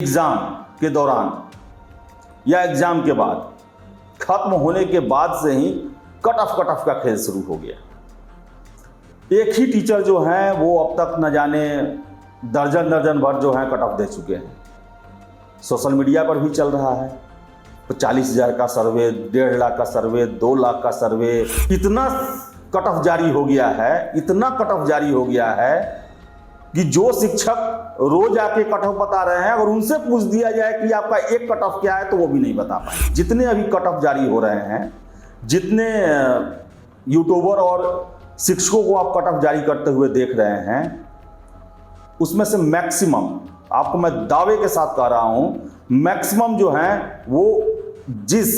Exam के दौरान या एग्जाम के बाद खत्म होने के बाद से ही कट ऑफ का खेल शुरू हो गया। एक ही टीचर जो हैं वो अब तक न जाने दर्जन भर जो हैं कट ऑफ दे चुके हैं। सोशल मीडिया पर भी चल रहा है 40,000 का सर्वे, 1.5 लाख का सर्वे, 2 लाख का सर्वे। इतना कट ऑफ जारी हो गया है, इतना कट ऑफ जारी हो गया है कि जो शिक्षक रोज आके कट ऑफ बता रहे हैं, अगर उनसे पूछ दिया जाए कि आपका एक कट ऑफ क्या है तो वो भी नहीं बता पाए। जितने अभी कट ऑफ जारी हो रहे हैं, जितने यूट्यूबर और शिक्षकों को आप कट ऑफ जारी करते हुए देख रहे हैं, उसमें से मैक्सिमम, आपको मैं दावे के साथ कह रहा हूं, मैक्सिमम जो है वो जिस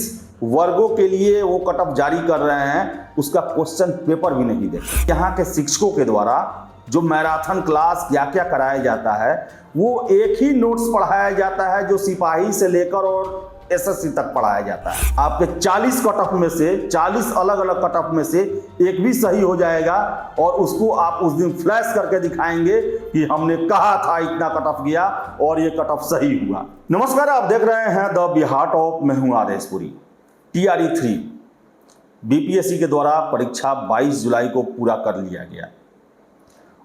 वर्गों के लिए वो कट ऑफ जारी कर रहे हैं उसका क्वेश्चन पेपर भी नहीं देते। यहाँ के शिक्षकों के द्वारा जो मैराथन क्लास क्या क्या कराया जाता है, वो एक ही नोट्स पढ़ाया जाता है जो सिपाही से लेकर और एसएससी तक पढ़ाया जाता है। आपके 40 कट ऑफ में से 40 अलग अलग कट ऑफ में से एक भी सही हो जाएगा और उसको आप उस दिन फ्लैश करके दिखाएंगे कि हमने कहा था इतना कट ऑफ गया और ये कट ऑफ सही हुआ। नमस्कार, आप देख रहे हैं द बिहार टॉप। मैं हूं आदेशपुरी। TRE 3 बीपीएससी के द्वारा परीक्षा 22 जुलाई को पूरा कर लिया गया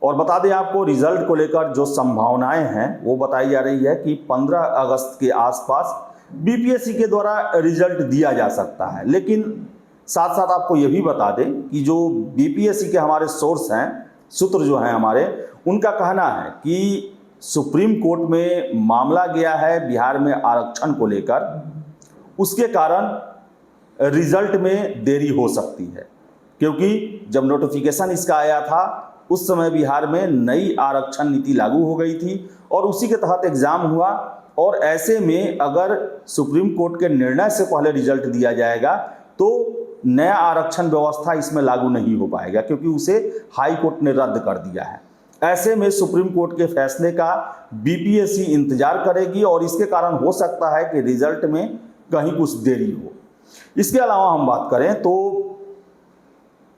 और बता दें आपको, रिजल्ट को लेकर जो संभावनाएं हैं वो बताई जा रही है कि 15 अगस्त के आसपास बीपीएससी के द्वारा रिजल्ट दिया जा सकता है। लेकिन साथ साथ आपको ये भी बता दें कि जो बीपीएससी के हमारे सोर्स हैं, सूत्र जो हैं हमारे, उनका कहना है कि सुप्रीम कोर्ट में मामला गया है बिहार में आरक्षण को लेकर, उसके कारण रिजल्ट में देरी हो सकती है। क्योंकि जब नोटिफिकेशन इसका आया था उस समय बिहार में नई आरक्षण नीति लागू हो गई थी और उसी के तहत एग्जाम हुआ। और ऐसे में अगर सुप्रीम कोर्ट के निर्णय से पहले रिजल्ट दिया जाएगा तो नया आरक्षण व्यवस्था इसमें लागू नहीं हो पाएगा, क्योंकि उसे हाई कोर्ट ने रद्द कर दिया है। ऐसे में सुप्रीम कोर्ट के फैसले का बीपीएससी इंतजार करेगी और इसके कारण हो सकता है कि रिजल्ट में कहीं कुछ देरी हो। इसके अलावा हम बात करें तो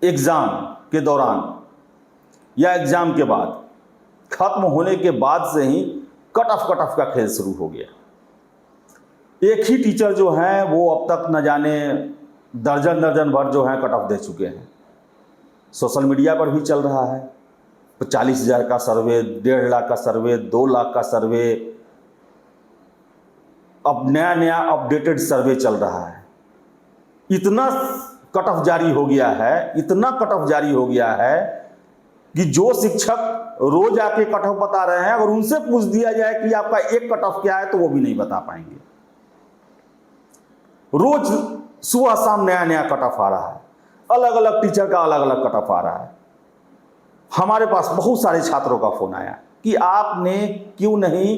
एग्जाम के दौरान या एग्जाम के बाद खत्म होने के बाद से ही कट ऑफ का खेल शुरू हो गया। एक ही टीचर जो हैं वो अब तक न जाने दर्जन भर जो हैं कट ऑफ दे चुके हैं। सोशल मीडिया पर भी चल रहा है 40,000 का सर्वे, 1.5 लाख का सर्वे, 2 लाख का सर्वे। अब नया अपडेटेड सर्वे चल रहा है। इतना कट ऑफ जारी हो गया है, इतना कट ऑफ जारी हो गया है कि जो शिक्षक रोज आके कट ऑफ बता रहे हैं, अगर उनसे पूछ दिया जाए कि आपका एक कट ऑफ क्या है तो वो भी नहीं बता पाएंगे। रोज सुबह शाम नया कट ऑफ आ रहा है, अलग अलग टीचर का अलग अलग कट ऑफ आ रहा है। हमारे पास बहुत सारे छात्रों का फोन आया कि आपने क्यों नहीं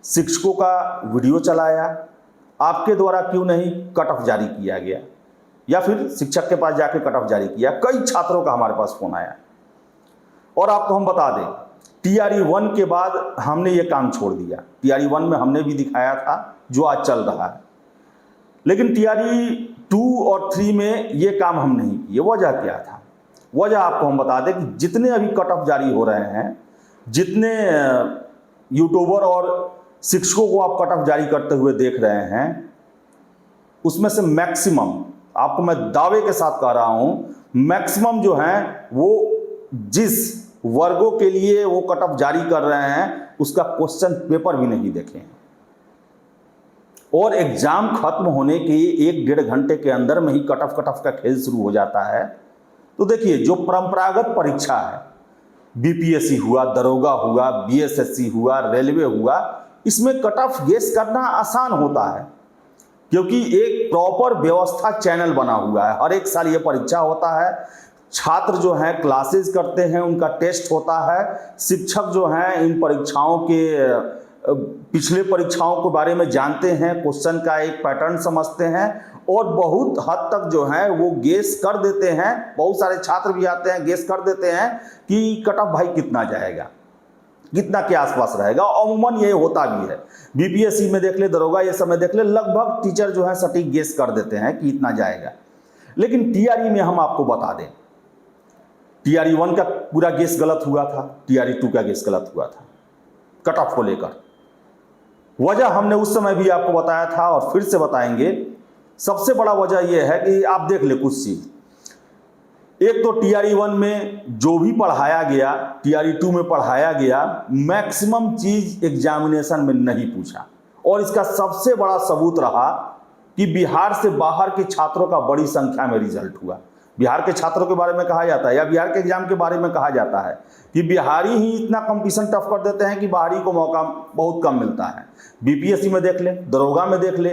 शिक्षकों का वीडियो चलाया, आपके द्वारा क्यों नहीं कट ऑफ जारी किया गया, या फिर शिक्षक के पास जाके कट ऑफ जारी किया। कई छात्रों का हमारे पास फोन आया। और आपको हम बता दें, TRE 1 के बाद हमने ये काम छोड़ दिया। TRE 1 में हमने भी दिखाया था जो आज चल रहा है, लेकिन TRE 2 और 3 में ये काम हम नहीं किए। वजह क्या था? वजह आपको हम बता दें कि जितने अभी कट ऑफ जारी हो रहे हैं, जितने यूट्यूबर और शिक्षकों को आप कट ऑफ जारी करते हुए देख रहे हैं, उसमें से मैक्सिमम, आपको मैं दावे के साथ कह रहा हूं, मैक्सिमम जो हैं वो जिस वर्गों के लिए वो कट ऑफ जारी कर रहे हैं उसका क्वेश्चन पेपर भी नहीं देखे हैं। और एग्जाम खत्म होने के 1-1.5 घंटे के अंदर में ही कट ऑफ का खेल शुरू हो जाता है। तो देखिए, जो परंपरागत परीक्षा है, बीपीएससी हुआ, दरोगा हुआ, बीएसएससी हुआ, रेलवे हुआ, इसमें कट ऑफ गेस करना आसान होता है, क्योंकि एक प्रॉपर व्यवस्था चैनल बना हुआ है। हर एक साल ये परीक्षा होता है, छात्र जो हैं क्लासेस करते हैं, उनका टेस्ट होता है, शिक्षक जो हैं इन परीक्षाओं के पिछले परीक्षाओं के बारे में जानते हैं, क्वेश्चन का एक पैटर्न समझते हैं और बहुत हद तक जो है वो गेस कर देते हैं। बहुत सारे छात्र भी आते हैं, गेस कर देते हैं कि कट ऑफ भाई कितना जाएगा, कितना के आसपास रहेगा। अमूमन ये होता भी है। बीपीएससी में देख ले, दरोगा ये सब में देख ले, लगभग टीचर जो है सटीक गेस कर देते हैं कि इतना जाएगा। लेकिन TRE में हम आपको बता दें, TRE 1 का पूरा गेस गलत हुआ था, TRE 2 का गेस गलत हुआ था कट ऑफ को लेकर। वजह हमने उस समय भी आपको बताया था और फिर से बताएंगे। सबसे बड़ा वजह यह है कि आप देख ले कुछ चीज। एक तो TRE 1 में जो भी पढ़ाया गया, TRE 2 में पढ़ाया गया, मैक्सिमम चीज एग्जामिनेशन में नहीं पूछा। और इसका सबसे बड़ा सबूत रहा कि बिहार से बाहर के छात्रों का बड़ी संख्या में रिजल्ट हुआ। बिहार के छात्रों के बारे में कहा जाता है या बिहार के एग्जाम के बारे में कहा जाता है कि बिहारी ही इतना कंपटीशन टफ कर देते हैं कि बाहरी को मौका बहुत कम मिलता है। BPSC में देख ले, दरोगा में देख ले,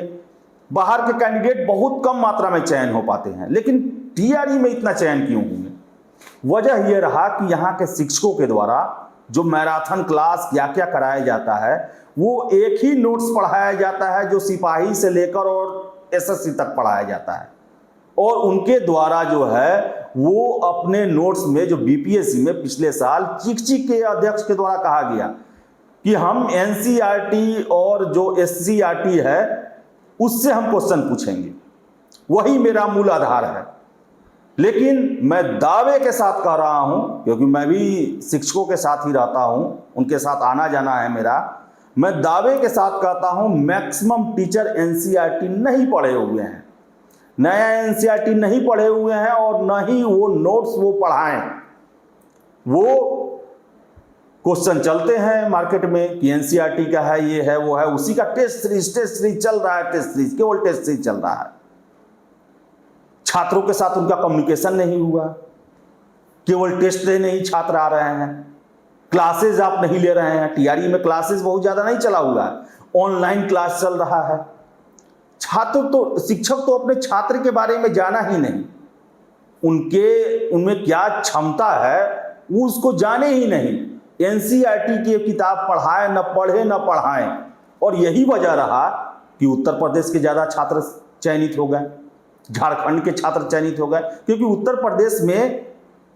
बाहर के कैंडिडेट बहुत कम मात्रा में चयन हो पाते हैं, लेकिन TRE में इतना चयन क्यों हुए? वजह यह रहा कि यहाँ के शिक्षकों के द्वारा जो मैराथन क्लास क्या क्या कराया जाता है, वो एक ही नोट्स पढ़ाया जाता है जो सिपाही से लेकर और SSC तक पढ़ाया जाता है। और उनके द्वारा जो है वो अपने नोट्स में, जो BPSC में पिछले साल चिक के अध्यक्ष के द्वारा कहा गया कि हम NCERT और जो SCERT है उससे हम क्वेश्चन पूछेंगे, वही मेरा मूल आधार है। लेकिन मैं दावे के साथ कह रहा हूं, क्योंकि मैं भी शिक्षकों के साथ ही रहता हूं, उनके साथ आना जाना है मेरा, मैं दावे के साथ कहता हूं मैक्सिमम टीचर NCERT नहीं पढ़े हुए हैं, नया NCERT नहीं पढ़े हुए हैं और न ही वो नोट्स वो पढ़ाएं। वो क्वेश्चन चलते हैं मार्केट में कि NCERT का है, ये है, वो है, उसी का टेस्ट सीरीज चल रहा है, टेस्ट सीरीज, केवल टेस्ट सीरीज चल रहा है। छात्रों के साथ उनका कम्युनिकेशन नहीं हुआ, केवल टेस्ट देने ही छात्र आ रहे हैं, क्लासेज आप नहीं ले रहे हैं। TRE में क्लासेज बहुत ज्यादा नहीं चला हुआ है, ऑनलाइन क्लास चल रहा है। शिक्षक तो अपने छात्र के बारे में जाना ही नहीं, उनमें क्या क्षमता है वो उसको जाने ही नहीं। NCERT की किताब पढ़ाए न पढ़े न पढ़ाएं, और यही वजह रहा कि उत्तर प्रदेश के ज्यादा छात्र चयनित हो गए, झारखंड के छात्र चयनित हो गए, क्योंकि उत्तर प्रदेश में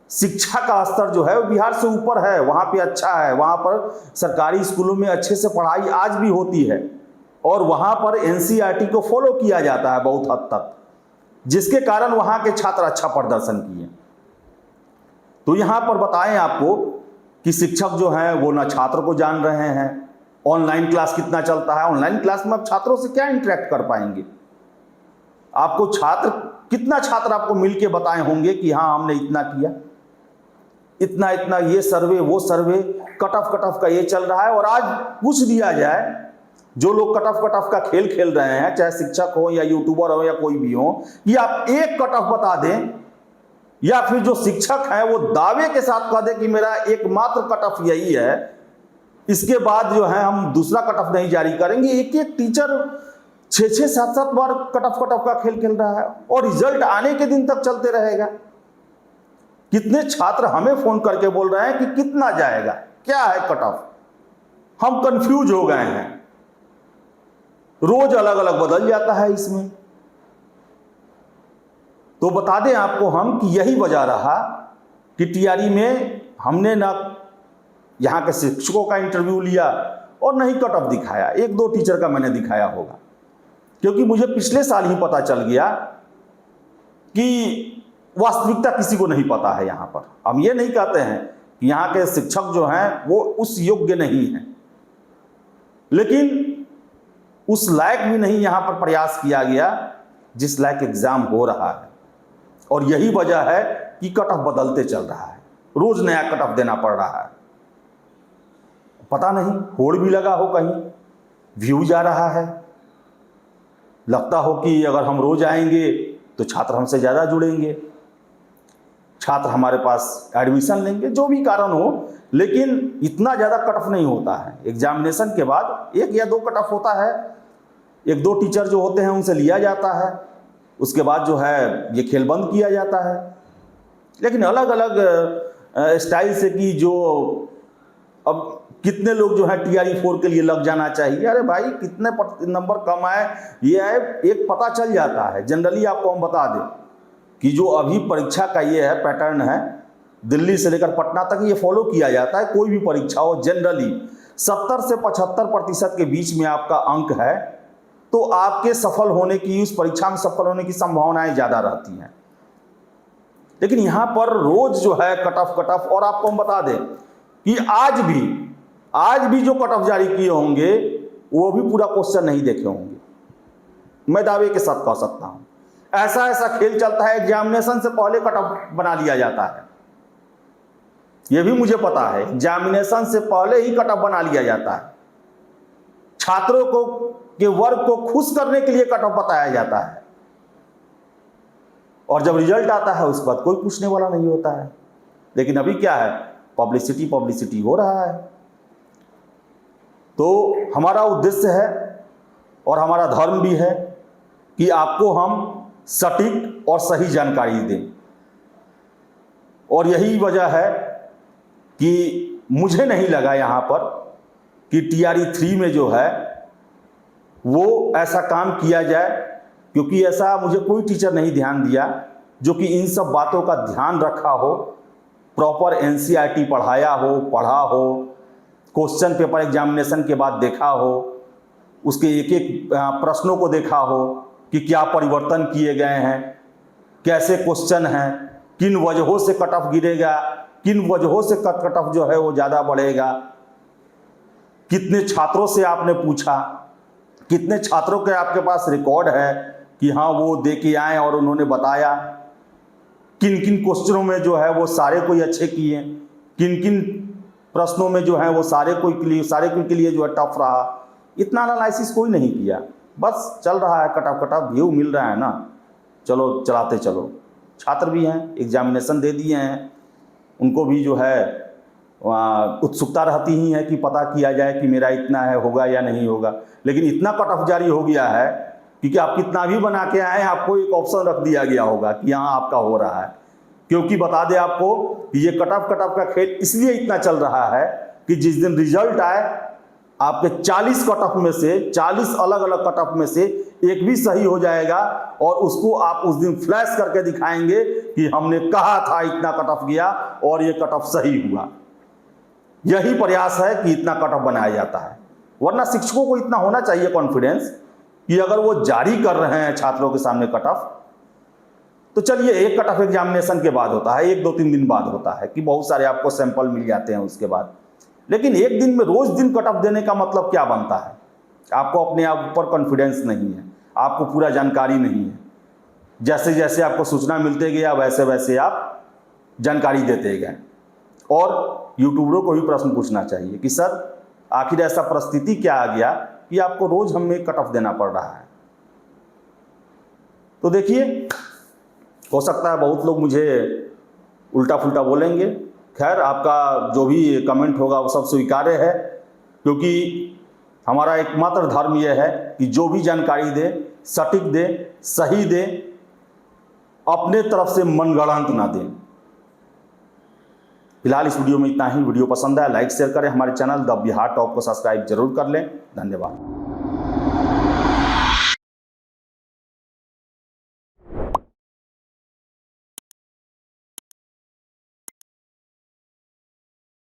शिक्षा का स्तर जो है वो बिहार से ऊपर है, वहां पे अच्छा है, वहां पर सरकारी स्कूलों में अच्छे से पढ़ाई आज भी होती है और वहां पर NCERT को फॉलो किया जाता है बहुत हद तक, जिसके कारण वहां के छात्र अच्छा प्रदर्शन किए। तो यहां पर बताएं आपको कि शिक्षक जो हैं वो ना छात्र को जान रहे हैं, ऑनलाइन क्लास कितना चलता है, ऑनलाइन क्लास में आप छात्रों से क्या इंटरेक्ट कर पाएंगे? आपको कितना छात्र आपको मिलके बताए होंगे कि हाँ हमने इतना किया, इतना इतना, ये सर्वे वो सर्वे, कट ऑफ का ये चल रहा है। और आज पूछ दिया जाए, जो लोग कट ऑफ का खेल खेल रहे हैं, चाहे शिक्षक हो या यूट्यूबर हो या कोई भी हो, कि आप एक कट ऑफ बता दें, या फिर जो शिक्षक है वो दावे के साथ कह दे कि मेरा एकमात्र कट ऑफ यही है, इसके बाद जो है हम दूसरा कट ऑफ नहीं जारी करेंगे। एक एक टीचर 6-6, 7-7 बार कट ऑफ का खेल खेल रहा है और रिजल्ट आने के दिन तक चलते रहेगा। कितने छात्र हमें फोन करके बोल रहे हैं कि कितना जाएगा, क्या है कट ऑफ, हम कंफ्यूज हो गए हैं, रोज अलग अलग बदल जाता है इसमें। तो बता दें आपको हम कि यही वजह रहा कि TRE में हमने ना यहां के शिक्षकों का इंटरव्यू लिया और नहीं कट ऑफ दिखाया। 1-2 टीचर का मैंने दिखाया होगा, क्योंकि मुझे पिछले साल ही पता चल गया कि वास्तविकता किसी को नहीं पता है। यहां पर हम ये नहीं कहते हैं कि यहां के शिक्षक जो हैं वो उस योग्य नहीं हैं, लेकिन उस लायक भी नहीं यहां पर प्रयास किया गया जिस लायक एग्जाम हो रहा है। और यही वजह है कि कट ऑफ बदलते चल रहा है, रोज नया कट ऑफ देना पड़ रहा है। पता नहीं होड़ भी लगा हो, कहीं व्यू जा रहा है, लगता हो कि अगर हम रोज आएंगे तो छात्र हमसे ज्यादा जुड़ेंगे, छात्र हमारे पास एडमिशन लेंगे, जो भी कारण हो, लेकिन इतना ज्यादा कट ऑफ नहीं होता है। एग्जामिनेशन के बाद 1 या 2 कट ऑफ होता है, 1-2 टीचर जो होते हैं उनसे लिया जाता है, उसके बाद जो है ये खेल बंद किया जाता है। लेकिन अलग अलग स्टाइल से कि जो अब कितने लोग जो है TRE 4 के लिए लग जाना चाहिए, अरे भाई कितने नंबर कम आए ये आए, एक पता चल जाता है। जनरली आपको हम बता दें कि जो अभी परीक्षा का ये है पैटर्न है, दिल्ली से लेकर पटना तक ये फॉलो किया जाता है। कोई भी परीक्षा हो, जनरली 70 से 75% के बीच में आपका अंक है तो आपके सफल होने की, उस परीक्षा में सफल होने की संभावनाएं ज्यादा रहती हैं। लेकिन यहां पर रोज जो है कट ऑफ, और आपको हम बता दें कि आज भी जो कट ऑफ जारी किए होंगे वो भी पूरा क्वेश्चन नहीं देखे होंगे, मैं दावे के साथ कह सकता हूं। ऐसा ऐसा खेल चलता है, एग्जामिनेशन से पहले कट ऑफ बना लिया जाता है, यह भी मुझे पता है, एग्जामिनेशन से पहले ही कट ऑफ बना लिया जाता है। छात्रों को के वर्ग को खुश करने के लिए कट ऑफ बताया जाता है, और जब रिजल्ट आता है उसके बाद कोई पूछने वाला नहीं होता है। लेकिन अभी क्या है, पब्लिसिटी पब्लिसिटी हो रहा है। तो हमारा उद्देश्य है और हमारा धर्म भी है कि आपको हम सटीक और सही जानकारी दें, और यही वजह है कि मुझे नहीं लगा यहाँ पर कि TRE 3 में जो है वो ऐसा काम किया जाए, क्योंकि ऐसा मुझे कोई टीचर नहीं ध्यान दिया जो कि इन सब बातों का ध्यान रखा हो, प्रॉपर NCERT पढ़ाया हो, क्वेश्चन पेपर एग्जामिनेशन के बाद देखा हो, उसके एक एक प्रश्नों को देखा हो कि क्या परिवर्तन किए गए हैं, कैसे क्वेश्चन हैं, किन वजहों से कट ऑफ गिरेगा, किन वजहों से कट ऑफ जो है वो ज़्यादा बढ़ेगा, कितने छात्रों से आपने पूछा, कितने छात्रों के आपके पास रिकॉर्ड है कि हाँ वो दे के आए और उन्होंने बताया, किन किन क्वेश्चनों में जो है वो सारे कोई अच्छे किए, किन किन प्रश्नों में जो है वो सारे कोई के लिए जो है टफ रहा। इतना एनालिसिस कोई नहीं किया, बस चल रहा है कट ऑफ व्यू मिल रहा है ना, चलो चलाते चलो। छात्र भी हैं, एग्जामिनेशन दे दिए हैं, उनको भी जो है उत्सुकता रहती ही है कि पता किया जाए कि मेरा इतना है, होगा या नहीं होगा। लेकिन इतना कट ऑफ जारी हो गया है क्योंकि आप कितना भी बना के आए, आपको एक ऑप्शन रख दिया गया होगा कि यहाँ आपका हो रहा है। क्योंकि बता दें आपको कि ये कट ऑफ का खेल इसलिए इतना चल रहा है कि जिस दिन रिजल्ट आए आपके 40 कट ऑफ में से 40 अलग अलग कट ऑफ में से एक भी सही हो जाएगा, और उसको आप उस दिन फ्लैश करके दिखाएंगे कि हमने कहा था इतना कट ऑफ गया और ये कट ऑफ सही हुआ। यही प्रयास है कि इतना कट ऑफ बनाया जाता है। वरना शिक्षकों को इतना होना चाहिए कॉन्फिडेंस कि अगर वो जारी कर रहे हैं छात्रों के सामने कट ऑफ, तो चलिए एक कट ऑफ एग्जामिनेशन के बाद होता है, 1-2-3 दिन बाद होता है कि बहुत सारे आपको सैंपल मिल जाते हैं उसके बाद। लेकिन एक दिन में रोज दिन कट ऑफ देने का मतलब क्या बनता है? आपको अपने आप पर कॉन्फिडेंस नहीं है, आपको पूरा जानकारी नहीं है। जैसे जैसे आपको सूचना मिलते गया वैसे वैसे आप जानकारी देते गए। और यूट्यूबरों को भी प्रश्न पूछना चाहिए कि सर आखिर ऐसा परिस्थिति क्या आ गया कि आपको रोज हमें कट ऑफ देना पड़ रहा है। तो देखिए, हो सकता है बहुत लोग मुझे उल्टा फुल्टा बोलेंगे। खैर, आपका जो भी कमेंट होगा वो सब स्वीकार्य है, क्योंकि हमारा एकमात्र धर्म यह है कि जो भी जानकारी दे सटीक दे, सही दे, अपने तरफ से मनगढ़ंत ना दें। फिलहाल इस वीडियो में इतना ही। वीडियो पसंद आया लाइक शेयर करें, हमारे चैनल द बिहार टॉप को सब्सक्राइब जरूर कर लें। धन्यवाद।